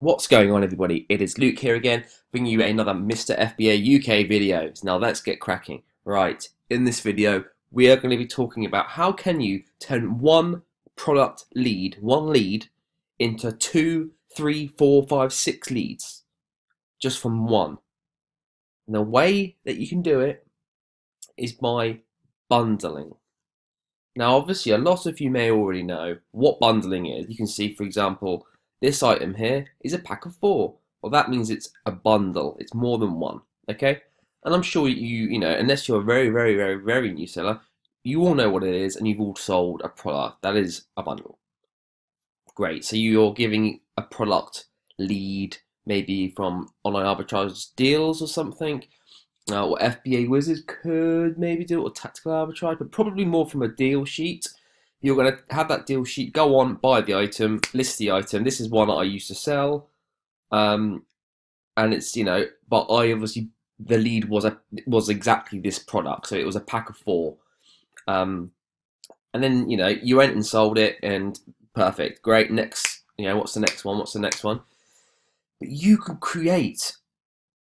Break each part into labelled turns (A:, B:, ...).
A: What's going on, everybody? It is Luke here again, bringing you another Mr. FBA UK video. Now let's get cracking. Right, in this video, we are going to be talking about how can you turn one product lead, one lead, into 2, 3, 4, 5, 6 leads, just from one. And the way that you can do it is by bundling. Now, obviously, a lot of you may already know what bundling is. You can see, for example, this item here is a pack of 4. Well, that means it's a bundle. It's more than one, okay? And I'm sure you know, unless you're a very, very, very, very new seller, you all know what it is and you've all sold a product. That is a bundle. Great. So you're giving a product lead, maybe from online arbitrage deals or something. What FBA wizards could maybe do, or tactical arbitrage, but probably more from a deal sheet. You're going to have that deal sheet, go on, buy the item, list the item. This is one that I used to sell, and it's, you know, but I obviously, the lead was exactly this product, so it was a pack of 4, and then, you know, you went and sold it, and perfect, great. Next, you know, what's the next one? What's the next one? But you can create.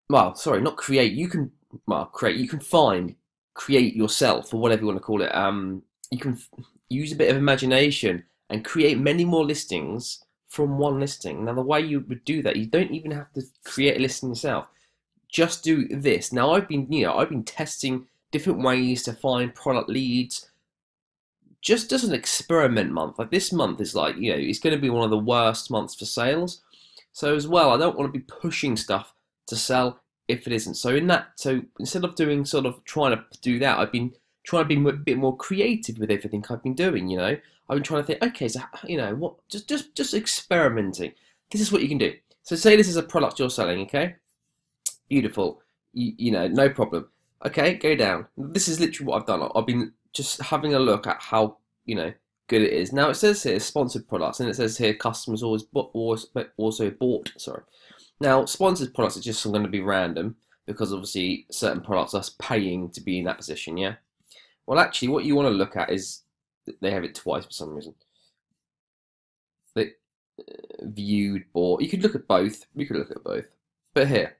A: Well, sorry, not create. You can, well, create. You can find, create yourself, or whatever you want to call it. You can use a bit of imagination and create many more listings from one listing. Now, the way you would do that, you don't even have to create a listing yourself. Just do this. Now, I've been testing different ways to find product leads. Just as an experiment month, like this month is like, you know, it's going to be one of the worst months for sales. So as well, I don't want to be pushing stuff to sell if it isn't. So instead of doing sort of trying to do that, I've been trying to be a bit more creative with everything I've been doing. You know, I've been trying to think, okay, so you know what, just experimenting. This is what you can do. So say this is a product you're selling, okay? Beautiful. You know, no problem. Okay, go down. This is literally what I've done. I've been just having a look at how, you know, good it is. Now it says here sponsored products, and it says here customers also bought. Sorry. Now sponsored products are just going to be random because obviously certain products are paying to be in that position. Yeah. Well, actually, what you want to look at is they have it twice for some reason. They viewed, bought. You could look at both. We could look at both. But here,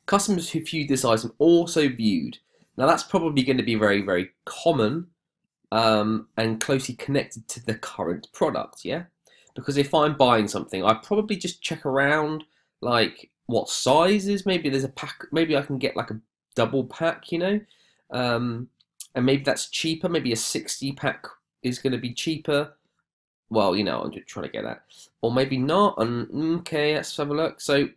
A: customers who viewed this item also viewed. Now that's probably going to be very, very common and closely connected to the current product. Yeah. Because if I'm buying something, I probably just check around, like what sizes. Maybe there's a pack. Maybe I can get like a double pack. You know. And maybe that's cheaper. Maybe a 60 pack is going to be cheaper. Well, you know, I'm just trying to get that. Or maybe not. And okay, let's have a look. So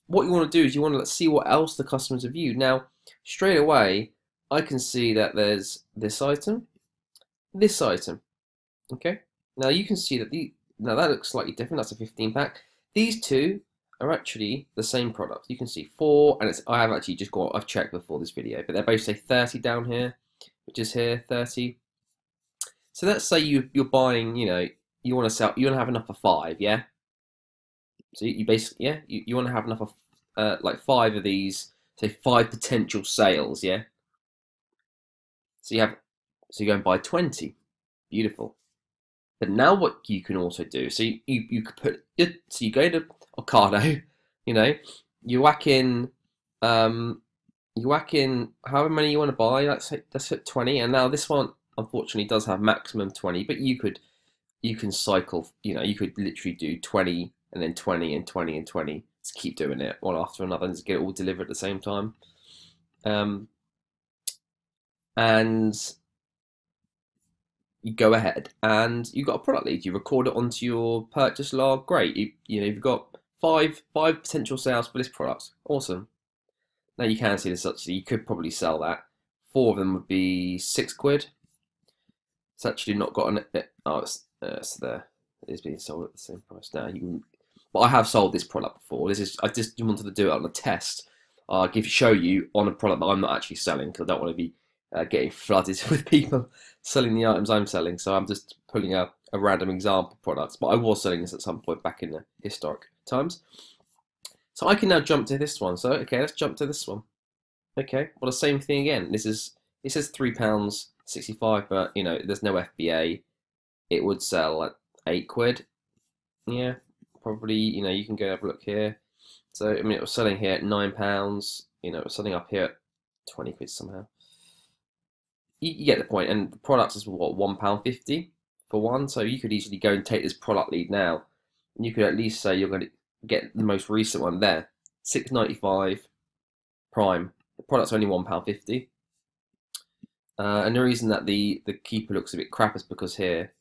A: what you want to do is you want to see what else the customers have viewed. Now, straight away, I can see that there's this item, this item. Okay. Now you can see that now that looks slightly different. That's a 15 pack. These two are actually the same product. You can see 4, and I have actually just I've checked before this video, but they both say 30 down here, which is here 30. So let's say you're buying, you know, you want to have enough for 5, yeah. So you basically, yeah, you want to have enough of like 5 of these, say 5 potential sales, yeah. So you go and buy 20, beautiful. But now what you can also do, so you could put, so you go to Ocado, you know, you whack in however many you want to buy. Let's hit 20, and now this one unfortunately does have maximum 20, but you can cycle, you know, you could literally do 20 and then 20 and 20 and 20. Just keep doing it one after another and just get it all delivered at the same time. And you go ahead and you've got a product lead. You record it onto your purchase log. Great. You know, you've got five potential sales for this product. Awesome. Now you can see this actually. You could probably sell that. 4 of them would be 6 quid. It's actually not got an. Oh, it's there. It is being sold at the same price now. But I have sold this product before. I just wanted to do it on a test. Show you on a product that I'm not actually selling because I don't want to be getting flooded with people selling the items I'm selling. So I'm just pulling a random example products. But I was selling this at some point back in the historic times. So I can now jump to this one. So okay, let's jump to this one. Okay, well the same thing again. It says £3.65, but you know there's no FBA. It would sell at 8 quid. Yeah, probably, you know, you can go have a look here. So I mean, it was selling here at £9. You know, it was selling up here at 20 quid somehow. You get the point. And the product is what, £1.50 for one. So you could easily go and take this product lead now, and you could at least say you're going to get the most recent one there, £6.95 prime. The product's only £1.50. And the reason that the keeper looks a bit crap is because here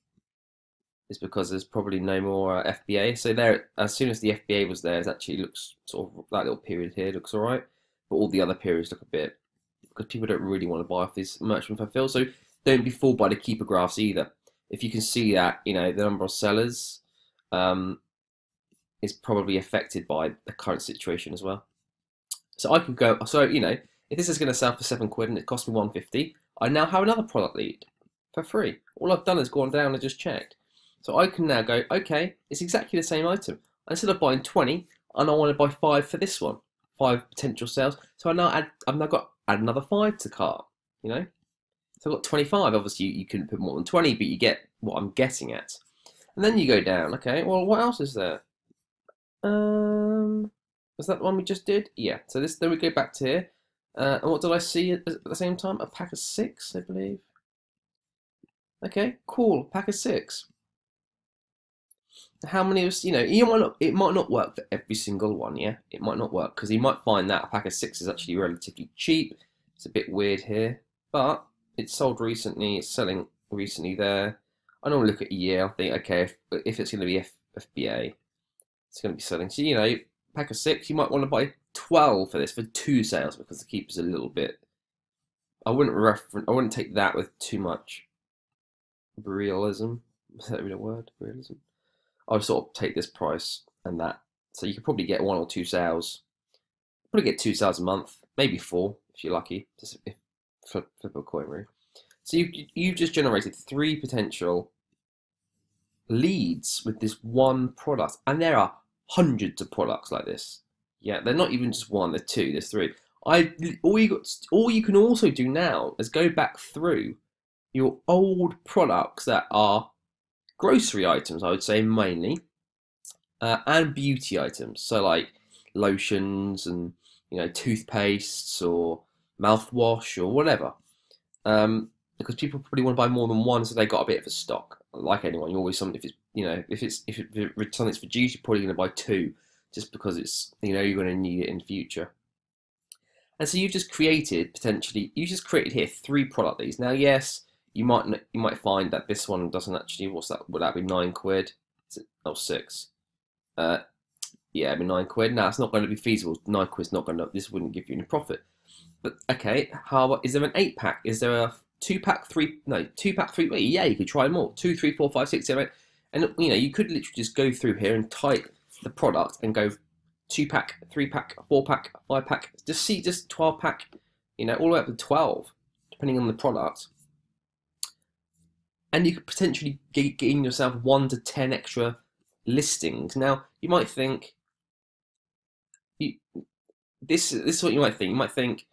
A: is because there's probably no more FBA. So there, as soon as the FBA was there, it actually looks sort of, that little period here looks all right, but all the other periods look a bit, because people don't really want to buy off this merchant fulfill. So don't be fooled by the keeper graphs either. If you can see that, you know, the number of sellers is probably affected by the current situation as well. So I could go, so you know, if this is going to sell for £7 and it cost me £1.50, I now have another product lead for free. All I've done is gone down and just checked. So I can now go, okay, it's exactly the same item. Instead of buying 20, and I want to buy 5 for this one, 5 potential sales. So I've now got add another 5 to cart, you know. So I've got 25. Obviously, you couldn't put more than 20, but you get what I'm getting at. And then you go down. Okay, well, what else is there? Was that the one we just did? Yeah. So this, then we go back to here. And what did I see at the same time? A pack of 6, I believe. Okay, cool. Pack of 6. How many of, you know, it might not work for every single one, yeah? It might not work, because you might find that a pack of 6 is actually relatively cheap. It's a bit weird here, but it's sold recently, it's selling recently there. I normally look at a year, I think, okay, if it's going to be FBA, it's going to be selling. So, you know, pack of 6, you might want to buy 12 for this, for 2 sales, because the keeper's a little bit, I wouldn't take that with too much realism. Is that really a word? Realism? I would sort of take this price and that. So you could probably get 1 or 2 sales. Probably get 2 sales a month, maybe 4 if you're lucky. Just for a coin really. So you've just generated 3 potential leads with this one product, and there are hundreds of products like this. Yeah, they're not even just 1, they're 2, there's 3. All you can also do now is go back through your old products that are grocery items, I would say mainly, and beauty items. So like lotions and, you know, toothpastes or mouthwash or whatever. Because people probably want to buy more than one, so they got a bit of a stock. Like anyone, you always if it's, you know, if something's reduced, you're probably going to buy 2, just because it's, you know, you're going to need it in the future. And so you've just created here 3 product leads. Now, yes, you might find that this one doesn't actually. What's that? Would that be £9? Oh, 6. Yeah, it'd be £9. Now it's not going to be feasible. £9's not going to. This wouldn't give you any profit. But okay, how about, is there an 8-pack? Is there a 2-pack, 3? No, 2-pack, 3. Well, yeah, you could try more. 2, 3, 4, 5, 6, 7, 8. And you know, you could literally just go through here and type the product and go 2-pack, 3-pack, 4-pack, 5-pack. Just 12-pack. You know, all the way up to 12, depending on the product. And you could potentially gain yourself 1 to 10 extra listings. Now, you might think, this is what you might think. You might think,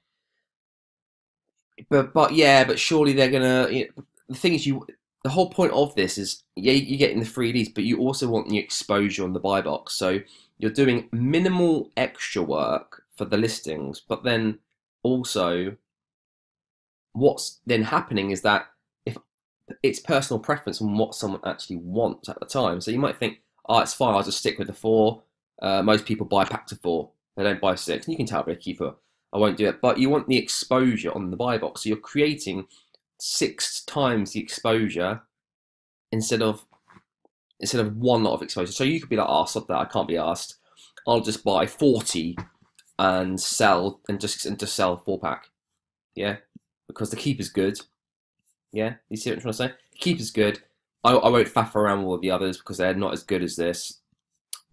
A: but surely they're gonna. You know, the thing is, the whole point of this is, yeah, you're getting the free leads, but you also want the exposure on the buy box. So you're doing minimal extra work for the listings, but then also, what's then happening is that it's personal preference on what someone actually wants at the time. So you might think, oh, it's fine, I'll just stick with the 4. Most people buy packs of 4. They don't buy 6. And you can tell they're a keeper. I won't do it. But you want the exposure on the buy box. So you're creating 6 times the exposure instead of 1 lot of exposure. So you could be like, oh, stop that, I can't be asked. I'll just buy 40 and sell and just sell 4-pack. Yeah, because the keeper's good. Yeah, you see what I'm trying to say? The keeper's good. I won't faff around with all the others because they're not as good as this.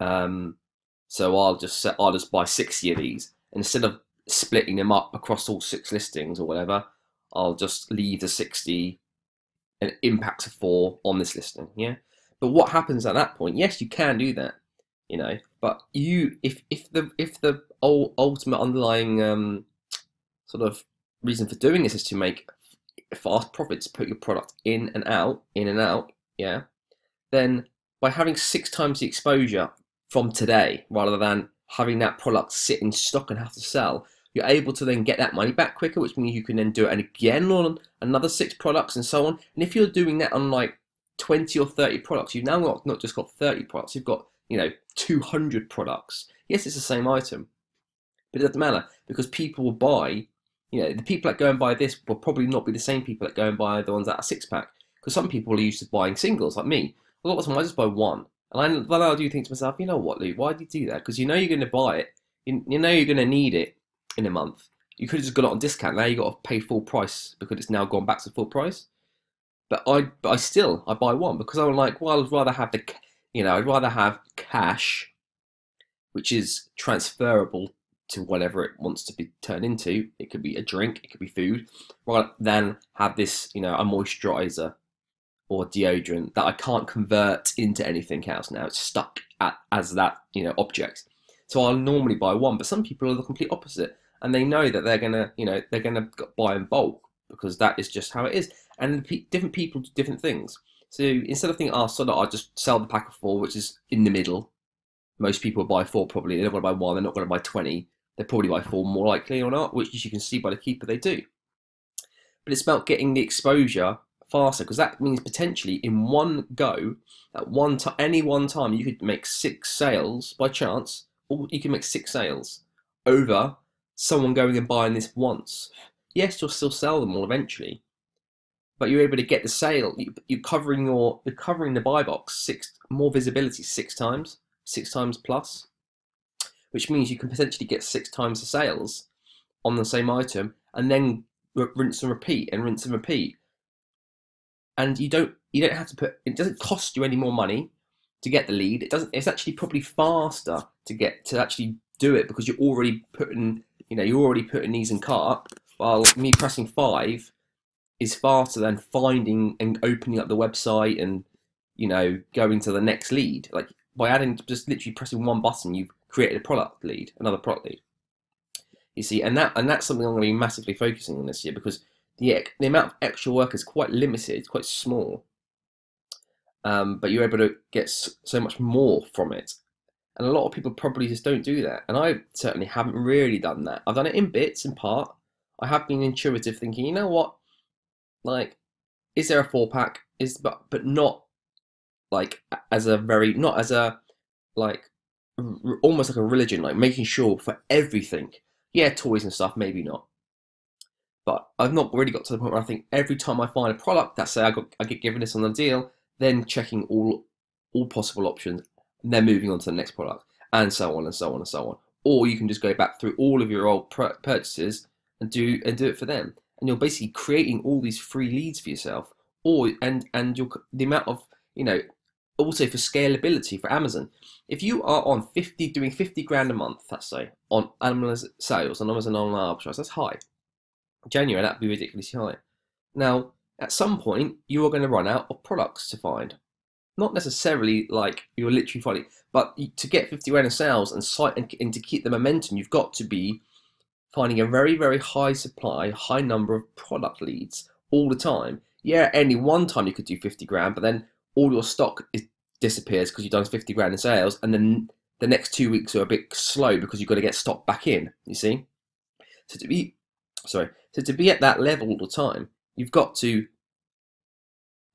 A: So I'll just buy 60 of these. And instead of splitting them up across all 6 listings or whatever, I'll just leave the 60 and impact of 4 on this listing. Yeah. But what happens at that point? Yes, you can do that. You know, but if the ultimate underlying sort of reason for doing this is to make fast profits, put your product in and out, yeah, then by having 6 times the exposure from today, rather than having that product sit in stock and have to sell. You're able to then get that money back quicker, which means you can then do it again on another 6 products and so on. And if you're doing that on like 20 or 30 products, you've now not just got 30 products, you've got 200 products. Yes, it's the same item, but it doesn't matter, because people will buy, the people that go and buy this will probably not be the same people that go and buy the ones that are 6-pack, because some people are used to buying singles like me. A lot of the time I just buy one, and then I do think to myself, you know what, Lou, why do you do that? Because you're going to buy it, you know you're going to need it in a month. You could have just got it on discount. Now you got to pay full price because it's now gone back to full price. But I buy one because I'm like, well, I'd rather have I'd rather have cash, which is transferable to whatever it wants to be turned into. It could be a drink, it could be food, rather than have this, a moisturizer or deodorant that I can't convert into anything else. Now it's stuck as that, object. So I'll normally buy one, but some people are the complete opposite, and they know that they're gonna buy in bulk because that is just how it is. And different people do different things. So instead of thinking, so that I'll just sell the pack of 4, which is in the middle. Most people buy 4 probably. They're not going to buy 1. They're not going to buy 20. They probably buy 4 more likely or not, which you can see by the keeper they do. But it's about getting the exposure faster, because that means potentially in one go, at any one time, you could make 6 sales by chance, or you can make 6 sales over someone going and buying this once. Yes, you'll still sell them all eventually, but you're able to get the sale. You're covering the buy box more visibility 6 times, 6 times plus, which means you can potentially get 6 times the sales on the same item, and then rinse and repeat and rinse and repeat. And you don't have to it doesn't cost you any more money to get the lead. It's actually probably faster to actually do it, because you're already putting these in cart, while me pressing 5 is faster than finding and opening up the website and going to the next lead. Like by just literally pressing one button, you've created a product lead, another product lead. You see, and that's something I'm going to be massively focusing on this year, because the amount of extra work is quite limited, it's quite small, but you're able to get so much more from it. And a lot of people probably just don't do that, and I certainly haven't really done that. I've done it in bits, in part. I have been intuitive, thinking, you know what, like, is there a 4-pack? But not like like almost like a religion, like making sure for everything. Yeah, toys and stuff, maybe not. But I've not really got to the point where I think every time I find a product that say I get given this on the deal, then checking all possible options, and then moving on to the next product, and so on and so on and so on. Or you can just go back through all of your old purchases and do it for them, and you're basically creating all these free leads for yourself. The amount of also for scalability for Amazon. If you are on doing 50 grand a month, let's say, on Amazon sales, on Amazon online arbitrage, that's high. January, that'd be ridiculously high. Now, at some point, you are going to run out of products to find. Not necessarily like you're literally finding, but to get 50 grand in sales and to keep the momentum, you've got to be finding a very, very high supply, high number of product leads all the time. Yeah, any one time you could do 50 grand, but then all your stock disappears because you've done 50 grand in sales, and then the next 2 weeks are a bit slow because you've got to get stock back in, you see? So to be at that level all the time, you've got to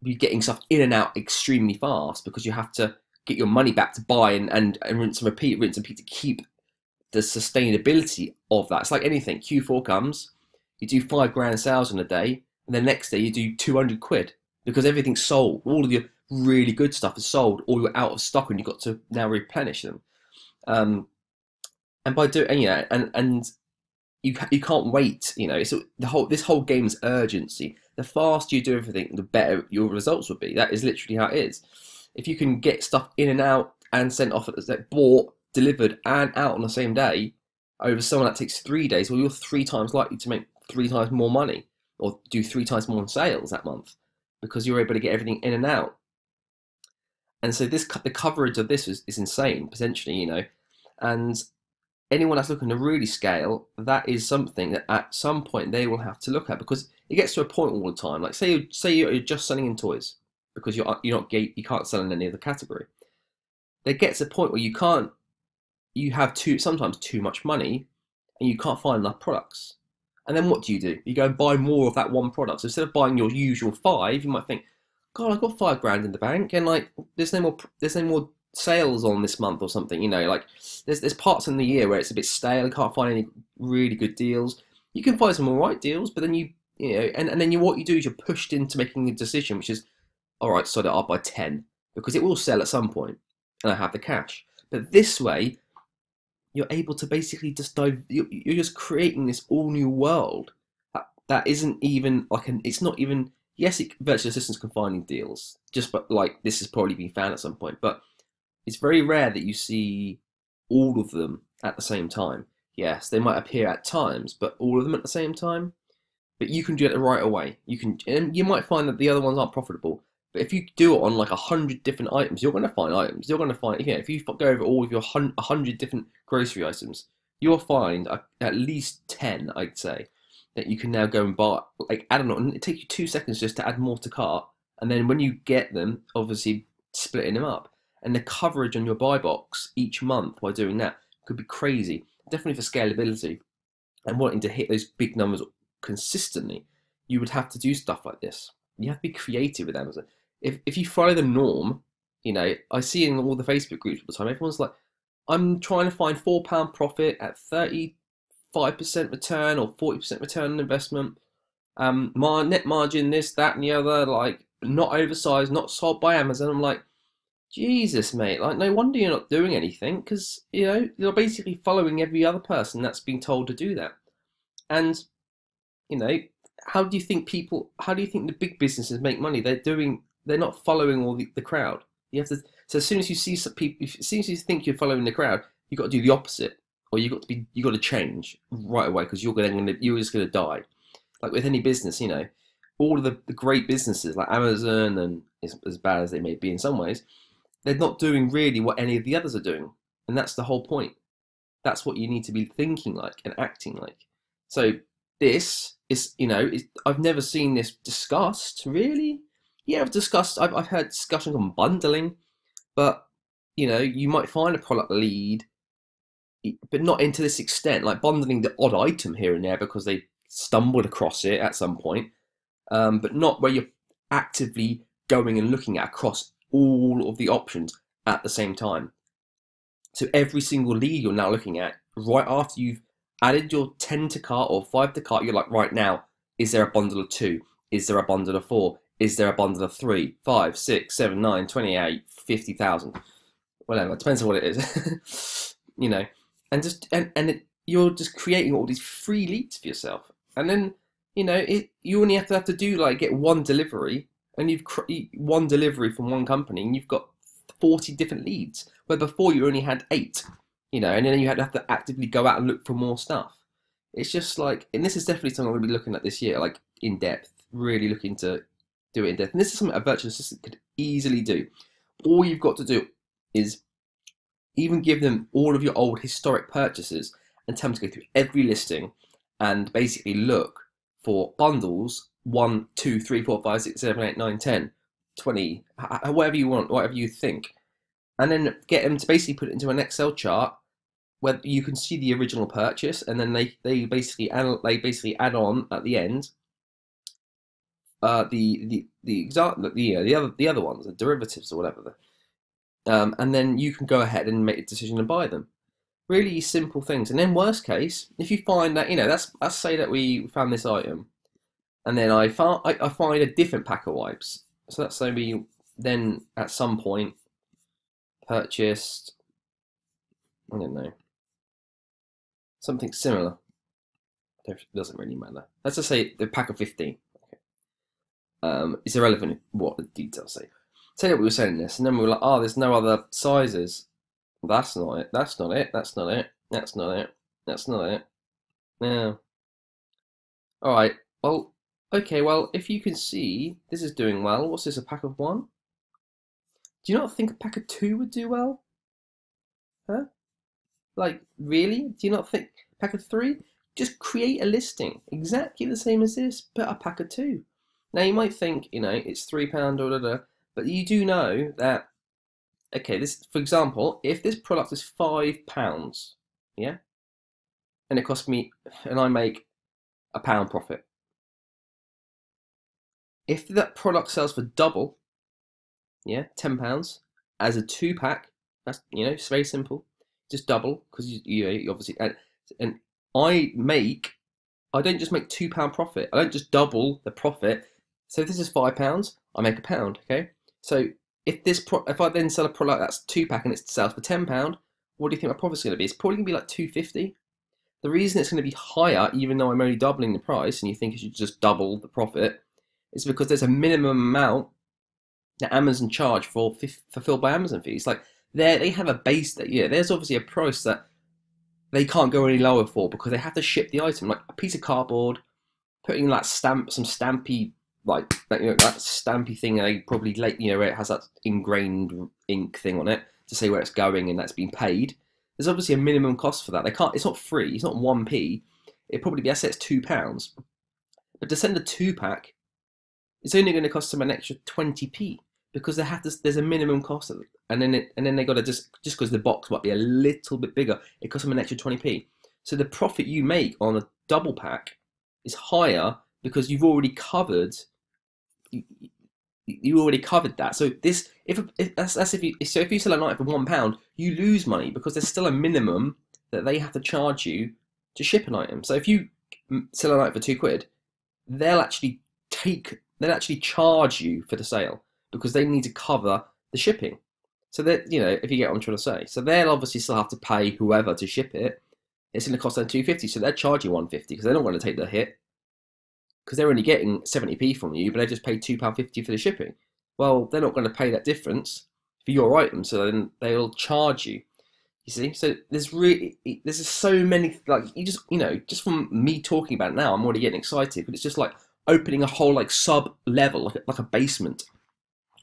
A: be getting stuff in and out extremely fast, because you have to get your money back to buy and rinse and repeat to keep the sustainability of that. It's like anything. Q4 comes, you do 5 grand sales in a day, and the next day you do 200 quid because everything's sold. All of your really good stuff is sold, or you're out of stock and you've got to now replenish them. And by doing, and you can't wait. It's this whole game is urgency. The faster you do everything, the better your results would be. That is literally how it is. If you can get stuff in and out and sent off, bought, delivered, and out on the same day, over someone that takes 3 days, well, you're 3 times likely to make 3 times more money, or do 3 times more in sales that month, because you're able to get everything in and out. And so the coverage of this is insane, potentially, and anyone that's looking to really scale, that is something that at some point they will have to look at, because it gets to a point all the time. Like say you're just selling in toys because you can't sell in any other category. there gets a point where you have sometimes too much money and you can't find enough products. And then what do? You go and buy more of that one product. So instead of buying your usual 5, you might think, God, I've got 5 grand in the bank, and like there's no more sales on this month or something. Like there's parts in the year where it's a bit stale and can't find any really good deals. You can find some alright deals, but then and then what you do is you're pushed into making a decision, which is, all right, so I'll buy 10 because it will sell at some point, and I have the cash. But this way, you're able to basically just you're just creating this all new world that isn't even like it's not even, yes, virtual assistants can find deals, but like this has probably been found at some point, but it's very rare that you see all of them at the same time. Yes, they might appear at times, but all of them at the same time. But you can do it right away. And you might find that the other ones aren't profitable. But if you do it on like 100 different items, you're going to find items. You're going to find, if you go over all of your 100 different grocery items, you'll find at least 10, I'd say, that you can now go and buy. Like, I don't know, and it takes you 2 seconds just to add more to cart. And then when you get them, obviously splitting them up. And the coverage on your buy box each month by doing that could be crazy. Definitely for scalability and wanting to hit those big numbers consistently, you would have to do stuff like this. You have to be creative with Amazon. If you follow the norm, I see in all the Facebook groups all the time, everyone's like, I'm trying to find £4 profit at 35% return or 40% return on investment. My net margin, this, that, and the other, like not oversized, not sold by Amazon. I'm like, Jesus, mate, like no wonder you're not doing anything, because you're basically following every other person that's been told to do that. And how do you think the big businesses make money? They're not following all the crowd. You have to. So as soon as you see some people, as soon as you think you're following the crowd, you've got to do the opposite, or you got to change right away, because you're just gonna die. Like with any business, all of the great businesses like Amazon, and as bad as they may be in some ways, they're not doing really what any of the others are doing, and that's the whole point. That's what you need to be thinking like and acting like. So this is, I've never seen this discussed really. Yeah, I've heard discussions on bundling, but you might find a product lead, but not into this extent, like bundling the odd item here and there because they stumbled across it at some point, but not where you're actively going and looking at across all of the options at the same time. So every single lead you're now looking at, right after you've added your 10 to cart or 5 to cart, you're like, right now, is there a bundle of 2? Is there a bundle of 4? Is there a bundle of 3, 5, 6, 7, 9, 28, 50,000? Whatever, it depends on what it is. You're just creating all these free leads for yourself. And then, you only have to do like get one delivery, and you've one delivery from one company, and you've got 40 different leads, where before you only had 8, and then you have to actively go out and look for more stuff. It's just like, and this is definitely something I'm going to be looking at this year, like in depth, really looking to do it in depth. And this is something a virtual assistant could easily do. All you've got to do is even give them all of your old historic purchases and tell them to go through every listing and basically look for bundles 1, 2, 3, 4, 5, 6, 7, 8, 9, 10, 20, whatever you want, whatever you think, and then get them to basically put it into an Excel chart where you can see the original purchase, and then they basically add on at the end the other ones, the derivatives or whatever, and then you can go ahead and make a decision and buy them. Really simple things. And then worst case, if you find that, let's say that we found this item, and then I find a different pack of wipes. So let's say we then at some point purchased, I don't know, something similar. It doesn't really matter. Let's just say the pack of 15. Okay. It's irrelevant what the details say. Say that we were selling this, and then we were like, oh, there's no other sizes. That's not it. That's not it. That's not it. That's not it. That's not it. No. All right. Well, okay. Well, if you can see this is doing well, what's this? A pack of 1? Do you not think a pack of 2 would do well? Huh? Like, really? Do you not think a pack of 3? Just create a listing exactly the same as this, but a pack of 2. Now you might think, it's £3 or but you do know that Okay, this, for example, if this product is £5, yeah, and it costs me, and I make a pound profit. If that product sells for double, yeah, £10 as a 2-pack, that's, it's very simple. Just double, because you obviously, and I don't just make £2 profit. I don't just double the profit. So if this is £5, I make a pound. Okay. So if I then sell a product that's 2-pack and it sells for £10, what do you think my profit's going to be? It's probably going to be like 250. The reason it's going to be higher, even though I'm only doubling the price, and you think you should just double the profit, is because there's a minimum amount that Amazon charge for fulfilled by Amazon fees. Like they have a base that, there's obviously a price that they can't go any lower for because they have to ship the item, like a piece of cardboard, putting that some stampy, like that, that stampy thing. They probably where it has that ingrained ink thing on it to say where it's going and that's been paid. There's obviously a minimum cost for that. They can't. It's not free. It's not 1p. It probably be, I say it's £2. But to send a 2-pack, it's only going to cost them an extra 20p because they have to. There's a minimum cost, and then they got to just because the box might be a little bit bigger, it costs them an extra 20p. So the profit you make on a double pack is higher because you've already covered. You already covered that. So this, if you sell an item for £1, you lose money because there's still a minimum that they have to charge you to ship an item. So if you sell an item for £2, they'll actually charge you for the sale because they need to cover the shipping. So that, if you get what I'm trying to say, so they'll obviously still have to pay whoever to ship it. It's going to cost them £2.50, so they'll charge you £1.50 because they don't want to take the hit. Because they're only getting 70p from you, but they just paid £2.50 for the shipping. Well, they're not going to pay that difference for your item, so then they'll charge you. You see, so there's so many, like, just from me talking about it now, I'm already getting excited. But it's just like opening a whole like sub level, like a basement,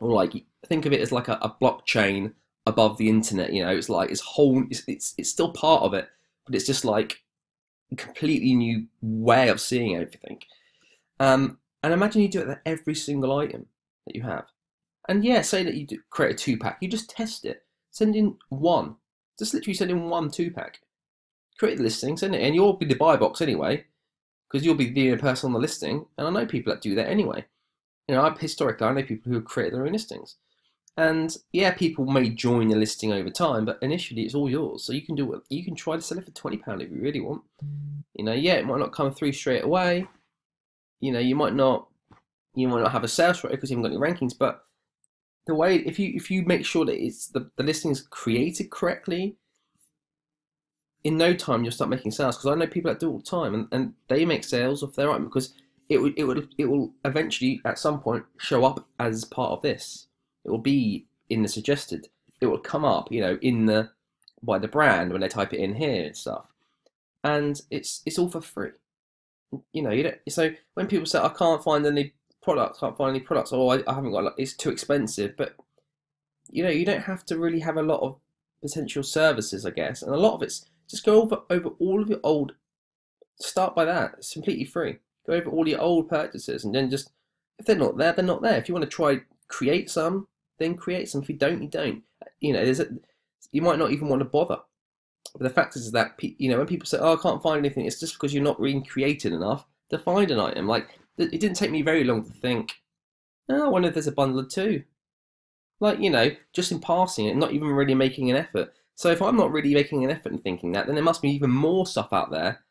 A: or like think of it as like a blockchain above the internet. It's like it's still part of it, but it's just like a completely new way of seeing everything. And imagine you do it with every single item that you have. And yeah, say that you create a 2-pack, you just test it. Send in one. Just literally send in one 2-pack. Create the listing, send it in. You'll be the buy box anyway, because you'll be the only person on the listing. And I know people that do that anyway. Historically, I know people who have created their own listings. And yeah, people may join the listing over time, but initially it's all yours. So you can try to sell it for £20 if you really want. Yeah, it might not come through straight away. You might not have a sales rate because you haven't got any rankings, but the way, if you make sure that it's the listing is created correctly, in no time you'll start making sales. Because I know people that do it all the time, and they make sales off their item because it will eventually at some point show up as part of this. It will be in the suggested. It will come up, by the brand when they type it in here and stuff, and it's all for free. So when people say I can't find any products, or I haven't got, it's too expensive, but you don't have to really have a lot of potential services, I guess, and a lot of it's just go over all of your old. Start by that. It's completely free. Go over all your old purchases, and then just, if they're not there, they're not there. If you want to try create some, then create some. If you don't, you don't. You might not even want to bother. But the fact is that, when people say, oh, I can't find anything, it's just because you're not really creative enough to find an item. Like, it didn't take me very long to think, oh, I wonder if there's a bundle of two. Like, just in passing it, not even really making an effort. So if I'm not really making an effort in thinking that, then there must be even more stuff out there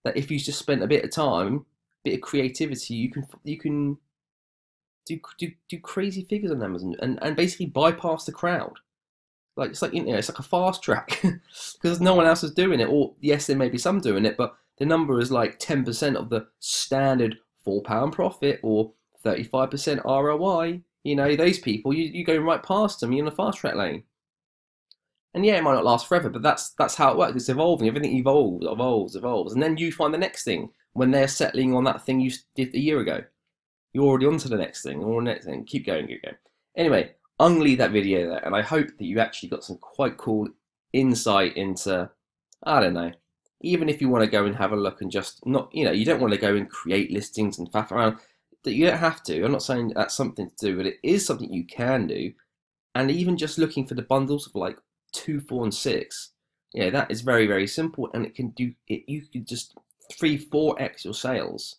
A: that if you just spent a bit of time, a bit of creativity, you can do crazy figures on Amazon and basically bypass the crowd. Like it's like a fast track because no one else is doing it. Or yes, there may be some doing it, but the number is like 10% of the standard £4 profit or 35% ROI. Those people, you go right past them. You're in a fast track lane. And yeah, it might not last forever, but that's how it works. It's evolving. Everything evolves, and then you find the next thing when they're settling on that thing you did a year ago. You're already on to the next thing, or the next thing. Keep going. Anyway, I'm going to leave that video there, and I hope that you actually got some quite cool insight into, I don't know, even if you want to go and have a look and just not, you don't want to go and create listings and faff around, that you don't have to. I'm not saying that's something to do, but it is something you can do. And even just looking for the bundles of like 2, 4, and 6, yeah, that is very, very simple, and it can do it. You could just 3, 4x your sales,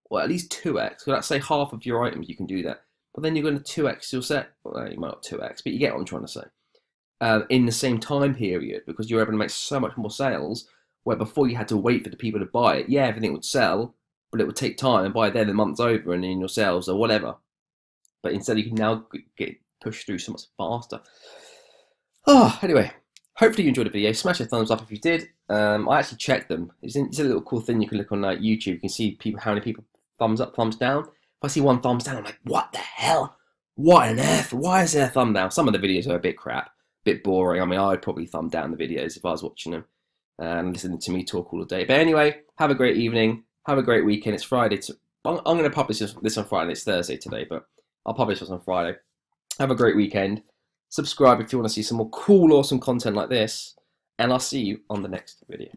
A: or at least 2x. So let's say half of your items you can do that, but then you're going to 2x your set. Well, you might not 2x, but you get what I'm trying to say. In the same time period, because you're able to make so much more sales, where before you had to wait for the people to buy it. Yeah, everything would sell, but it would take time, and by then the month's over, and then your sales or whatever. But instead, you can now get pushed through so much faster. Oh, anyway, hopefully you enjoyed the video. Smash a thumbs up if you did. I actually checked them. It's a little cool thing you can look on YouTube. You can see how many people thumbs up, thumbs down. If I see one thumbs down, I'm like, what the hell? What on earth? Why is there a thumb down? Some of the videos are a bit crap, a bit boring. I mean, I'd probably thumb down the videos if I was watching them and listening to me talk all day. But anyway, have a great evening. Have a great weekend. It's Friday. I'm going to publish this on Friday. It's Thursday today, but I'll publish this on Friday. Have a great weekend. Subscribe if you want to see some more cool, awesome content like this. And I'll see you on the next video.